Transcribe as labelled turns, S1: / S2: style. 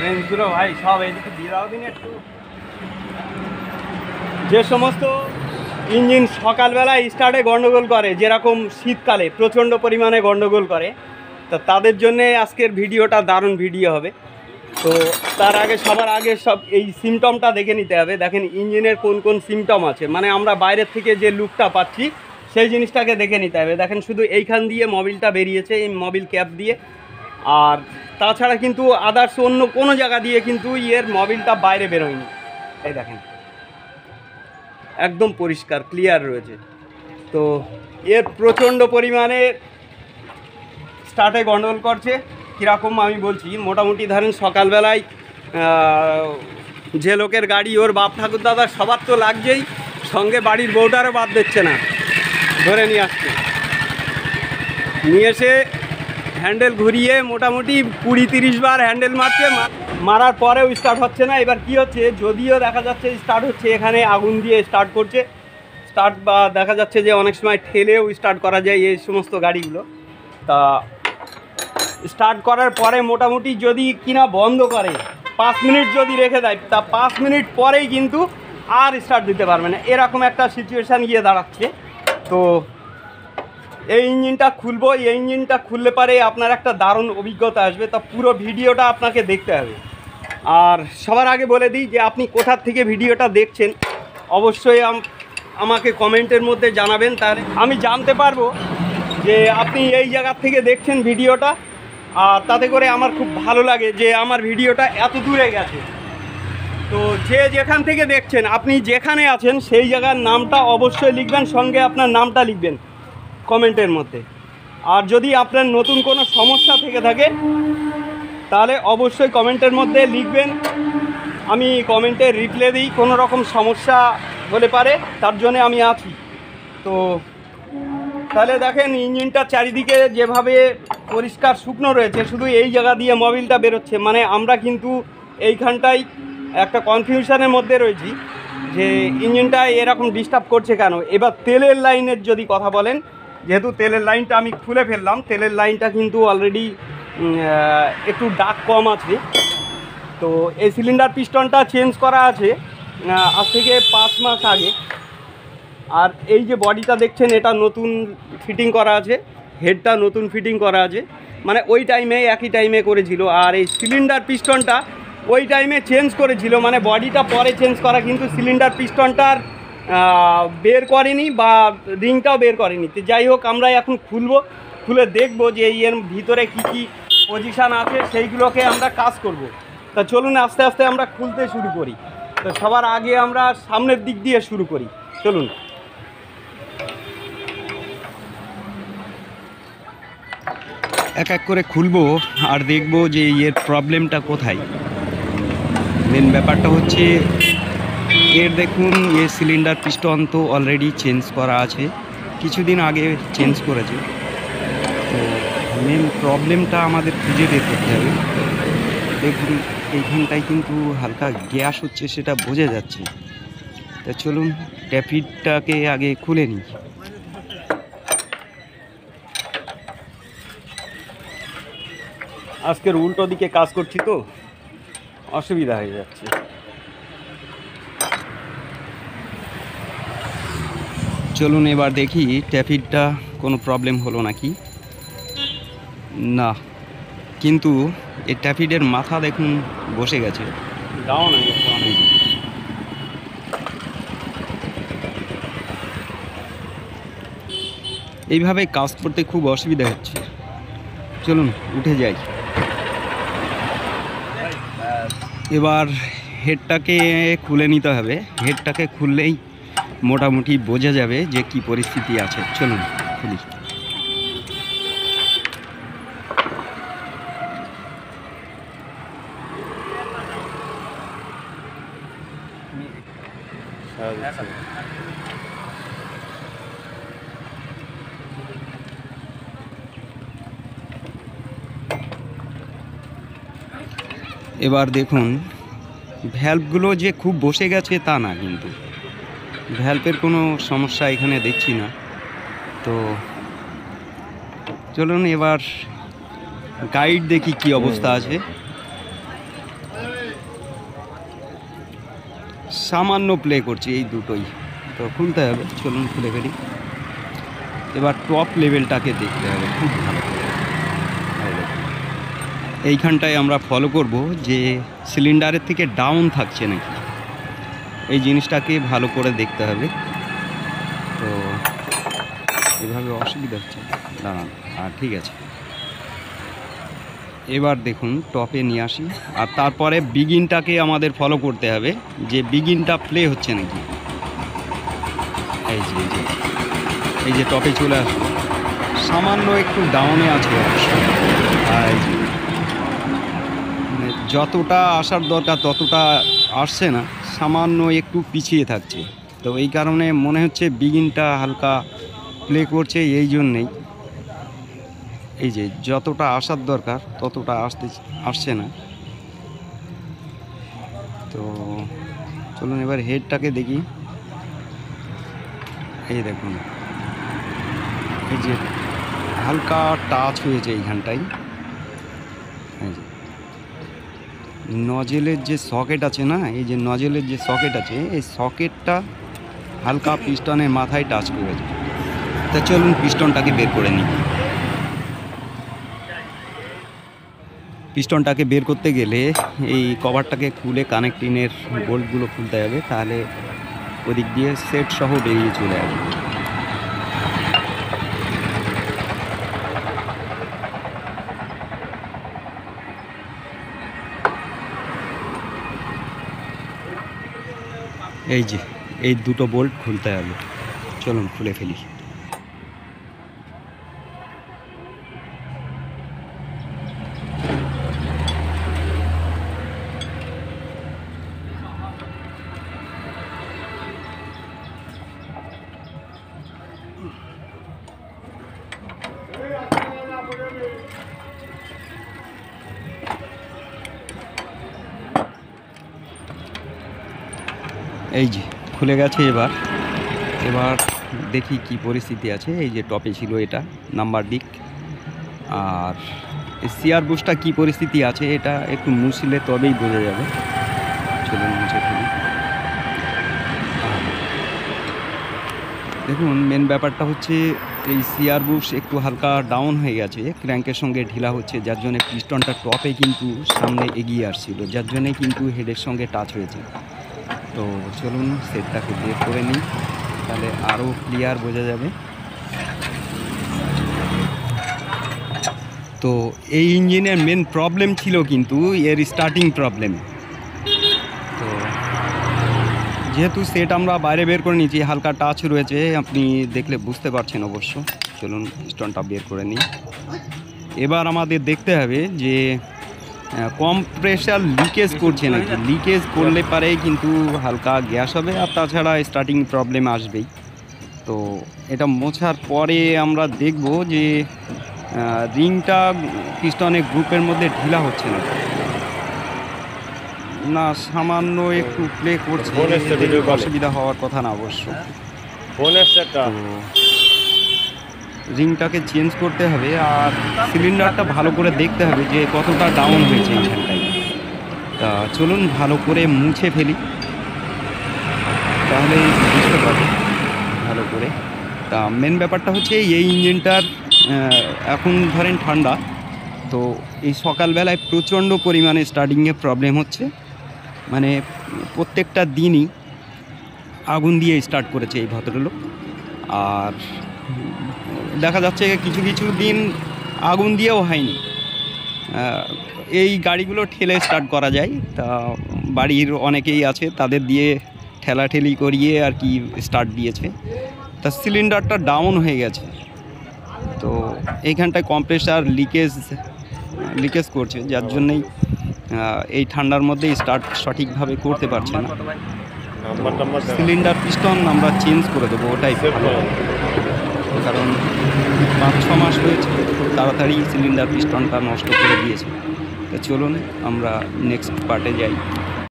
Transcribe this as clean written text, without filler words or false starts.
S1: রেঞ্জগুলো ভাই সব এইদিকে দিয়ে দাও দিন একটু। যে সমস্ত ইঞ্জিন সকালবেলায় স্টার্টে গন্ডগোল করে, যেরকম শীতকালে প্রচণ্ড পরিমাণে গন্ডগোল করে, তা তাদের জন্যে আজকের ভিডিওটা দারুণ ভিডিও হবে। তো তার আগে সবার আগে সব এই সিমটমটা দেখে নিতে হবে। দেখেন ইঞ্জিনের কোন কোন সিমটম আছে, মানে আমরা বাইরের থেকে যে লুকটা পাচ্ছি সেই জিনিসটাকে দেখে নিতে হবে। দেখেন শুধু এইখান দিয়ে মোবিলটা বেরিয়েছে, এই মোবিল ক্যাপ দিয়ে, আর তাছাড়া কিন্তু আদার্স অন্য কোনো জায়গা দিয়ে কিন্তু এর মোবিলটা বাইরে বেরোয়নি। এই দেখেন একদম পরিষ্কার ক্লিয়ার রয়েছে। তো এর প্রচণ্ড পরিমাণে স্টার্টে গন্ডগোল করছে। কীরকম আমি বলছি, মোটামুটি ধরেন সকালবেলায় যে লোকের গাড়ি ওর বাপ ঠাকুর দাদা সবার তো লাগছেই, সঙ্গে বাড়ির বউটারও বাদ দিচ্ছে না, ধরে নিয়ে আসছে। নিয়ে এসে হ্যান্ডেল ঘুরিয়ে মোটামুটি 20-30 বার হ্যান্ডেল মারছে, মারার পরেও স্টার্ট হচ্ছে না। এবার কি হচ্ছে, যদিও দেখা যাচ্ছে স্টার্ট হচ্ছে, এখানে আগুন দিয়ে স্টার্ট করছে, স্টার্ট বা দেখা যাচ্ছে যে অনেক সময় ঠেলেও স্টার্ট করা যায় এই সমস্ত গাড়িগুলো। তা স্টার্ট করার পরে মোটামুটি যদি কিনা বন্ধ করে 5 মিনিট যদি রেখে দেয়, তা 5 মিনিট পরেই কিন্তু আর স্টার্ট দিতে পারবে না, এরকম একটা সিচুয়েশান গিয়ে দাঁড়াচ্ছে। তো এই ইঞ্জিনটা খুলবো, এই ইঞ্জিনটা খুললে পারে আপনার একটা দারুণ অভিজ্ঞতা আসবে। তা পুরো ভিডিওটা আপনাকে দেখতে হবে। আর সবার আগে বলে দিই যে আপনি কোথার থেকে ভিডিওটা দেখছেন অবশ্যই আমাকে কমেন্টের মধ্যে জানাবেন, তাহলে আমি জানতে পারবো যে আপনি এই জায়গার থেকে দেখছেন ভিডিওটা। আর তাতে করে আমার খুব ভালো লাগে যে আমার ভিডিওটা এত দূরে গেছে। তো যে যেখান থেকে দেখছেন, আপনি যেখানে আছেন সেই জায়গার নামটা অবশ্যই লিখবেন, সঙ্গে আপনার নামটা লিখবেন কমেন্টের মধ্যে। আর যদি আপনার নতুন কোনো সমস্যা থেকে থাকে তাহলে অবশ্যই কমেন্টের মধ্যে লিখবেন, আমি কমেন্টে রিপ্লাই দিই। কোনো রকম সমস্যা হলে পারে তার জন্য আমি আছি। তো তাহলে দেখেন ইঞ্জিনটা চারিদিকে যেভাবে পরিষ্কার শুকনো রয়েছে, শুধু এই জায়গা দিয়ে মোবিলটা বেরোচ্ছে। মানে আমরা কিন্তু এইখানটায় একটা কনফিউশনের মধ্যে রয়েছি যে ইঞ্জিনটা এরকম ডিস্টার্ব করছে কেন। এবার তেলের লাইনের যদি কথা বলেন, যেহেতু তেলের লাইনটা আমি খুলে ফেললাম, তেলের লাইনটা কিন্তু অলরেডি একটু দাগ কম আছে। তো এই সিলিন্ডার পিস্টনটা চেঞ্জ করা আছে আজ থেকে 5 মাস আগে। আর এই যে বডিটা দেখছেন এটা নতুন ফিটিং করা আছে, হেডটা নতুন ফিটিং করা আছে, মানে ওই টাইমে একই টাইমে করেছিল। আর এই সিলিন্ডার পিস্টনটা ওই টাইমে চেঞ্জ করেছিল, মানে বডিটা পরে চেঞ্জ করা, কিন্তু সিলিন্ডার পিস্টনটার বের করেনি বা রিংটাও বের করেনি। তো যাই হোক, আমরা এখন খুলে দেখব যে এর ভিতরে কি কি পজিশান আছে, সেইগুলোকে আমরা কাজ করব। তা চলুন আস্তে আস্তে আমরা খুলতে শুরু করি। তো সবার আগে আমরা সামনের দিক দিয়ে শুরু করি, চলুন। এক এক করে খুলবো আর দেখব যে এর প্রবলেমটা কোথায়। মেন ব্যাপারটা হচ্ছে এর দেখুন, এর সিলিন্ডার পিস্টন তো অলরেডি চেঞ্জ করা আছে, কিছুদিন আগে চেঞ্জ করেছে। তো মেন প্রবলেমটা আমাদের খুঁজে বের করতে হবে। দেখুন এইখানটায় কিন্তু হালকা গ্যাস হচ্ছে, সেটা বোঝা যাচ্ছে। তা চলুন ট্যাপিডটাকে আগে খুলে নিই। আজকের উল্টো দিকে কাজ করছি তো অসুবিধা হয়ে যাচ্ছে। চলুন এবার দেখি ট্যাপিডটা কোনো প্রবলেম হলো নাকি না। কিন্তু এই ট্যাপিডের মাথা দেখুন বসে গেছে, ডাউন হয়ে গেছে অনেক। এইভাবে কাজ করতে খুব অসুবিধা হচ্ছে। চলুন উঠে যাই। এবার হেডটাকে খুলে নিতে হবে, হেডটাকে খুললেই মোটামুটি বোঝা যাবে যে কি পরিস্থিতি আছে। চলুন খুলি। এবার দেখুন ভ্যালভগুলো যে খুব বসে গেছে তা না, কিন্তু ভ্যালভের কোনো সমস্যা এখানে দেখছি না। তো চলুন এবার গাইড দেখি কি অবস্থা আছে।
S2: সামান্য প্লে করছে এই দুটোই, তো খুলতে হবে। চলুন খুলে ফেলি। এবার টপ লেভেলটাকে দেখতে হবে খুব ভালো করে। এইখানটায় আমরা ফলো করব যে সিলিন্ডারের থেকে ডাউন থাকছে নাকি, এই জিনিসটাকে ভালো করে দেখতে হবে। তো এভাবে অসুবিধা হচ্ছে, দাঁড়ান। ঠিক আছে, এবার দেখুন টপে নিয়ে আসি। আর তারপরে বিগিনটাকে আমাদের ফলো করতে হবে যে বিগিনটা প্লে হচ্ছে নাকি। এই যে টপে চলে আসলো, সামান্য একটু ডাউনে আছে অবশ্য। মানে যতটা আসার দরকার ততটা আসছে না, সামান্য একটু পিছিয়ে থাকছে। তো এই কারণে মনে হচ্ছে বিগিনটা হালকা প্লে করছে, এই জন্যেই এই যে যতটা আসার দরকার ততটা আসছে না। তো চলুন এবার হেডটাকে দেখি। এই দেখুন, এই যে হালকা টাচ হয়েছে এইখানটাই। নজেলের যে সকেট আছে না, এই যে নজেলের যে সকেট আছে, এই সকেটটা হালকা পিস্টনের মাথায় টাচ করেছে। তা চলুন পিস্টনটাকে বের করে নিই। পিস্টনটাকে বের করতে গেলে এই কভারটাকে খুলে কানেক্টিংয়ের বোল্টগুলো খুলতে হবে, তাহলে ওদিক দিয়ে সেট সহ বেরিয়ে চলে আসবে। এই যে এই দুটো বোল্ট খুলতে হবে, চলুন খুলে ফেলি। এই যে খুলে গেছে। এবার দেখি কি পরিস্থিতি আছে। এই যে টপে ছিল এটা নাম্বার দিক, আর সিআর বুশটা কি পরিস্থিতি আছে এটা একটু মুছলে তবেই বোঝা যাবে। চলুন মুছে ফেলি। দেখুন মেন ব্যাপারটা হচ্ছে এই সিআর বুশ একটু হালকা ডাউন হয়ে গেছে, ক্র্যাঙ্কের সঙ্গে ঢিলা হচ্ছে, যার জন্য পিস্টনটা টপে কিন্তু সামনে এগিয়ে আসছিল, যার জন্যে কিন্তু হেডের সঙ্গে টাচ হয়েছে। তো চলুন সেটটাকে বের করে নিই, তাহলে আরও ক্লিয়ার বোঝা যাবে। তো এই ইঞ্জিনের মেন প্রবলেম ছিল কিন্তু এর স্টার্টিং প্রবলেম। তো যেহেতু সেট আমরা বাইরে বের করে নিয়েছি, হালকা টাচ রয়েছে, আপনি দেখলে বুঝতে পারছেন অবশ্য। চলুন পিস্টনটা বের করে নিই। এবার আমাদের দেখতে হবে যে কম্প্রেসার লিকেজ করছে নাকি। লিকেজ করলে পারে কিন্তু হালকা গ্যাস হবে, আর তাছাড়া স্টার্টিং প্রবলেম আসবেই। তো এটা মোছার পরে আমরা দেখব যে রিংটা পিস্টনের গ্রুপের মধ্যে ঢিলা হচ্ছে না, সামান্য একটু প্লে করছে, অসুবিধা হওয়ার কথা না অবশ্য। রিংটাকে চেঞ্জ করতে হবে, আর সিলিন্ডারটা ভালো করে দেখতে হবে যে কতটা ডাউন হয়েছে এইখানটায়। তা চলুন ভালো করে মুছে ফেলি, তাহলে বুঝতে পারবো ভালো করে। তা মেন ব্যাপারটা হচ্ছে এই ইঞ্জিনটার এখন ধরেন ঠান্ডা, তো এই সকালবেলায় প্রচণ্ড পরিমাণে স্টার্টিংয়ে প্রবলেম হচ্ছে। মানে প্রত্যেকটা দিনই আগুন দিয়ে স্টার্ট করেছে এই ভদ্রলোক, আর দেখা যাচ্ছে কিছু কিছু দিন আগুন দিয়েও হয়নি। এই গাড়িগুলো ঠেলে স্টার্ট করা যায়, তা বাড়ির অনেকেই আছে, তাদের দিয়ে ঠেলাঠেলি করিয়ে আর কি স্টার্ট দিয়েছে। তা সিলিন্ডারটা ডাউন হয়ে গেছে, তো এইখানটায় কম্প্রেসার লিকেজ করছে, যার জন্যেই এই ঠান্ডার মধ্যে স্টার্ট সঠিকভাবে করতে পারছে না। সিলিন্ডার পিস্টন আমরা চেঞ্জ করে দেবো, ওটাই ভালো, কারণ 5-6 মাস হয়েছে, খুব তাড়াতাড়ি সিলিন্ডার পিস্টনটা নষ্ট করে দিয়েছে। তো চলুন আমরা নেক্সট পার্টে যাই।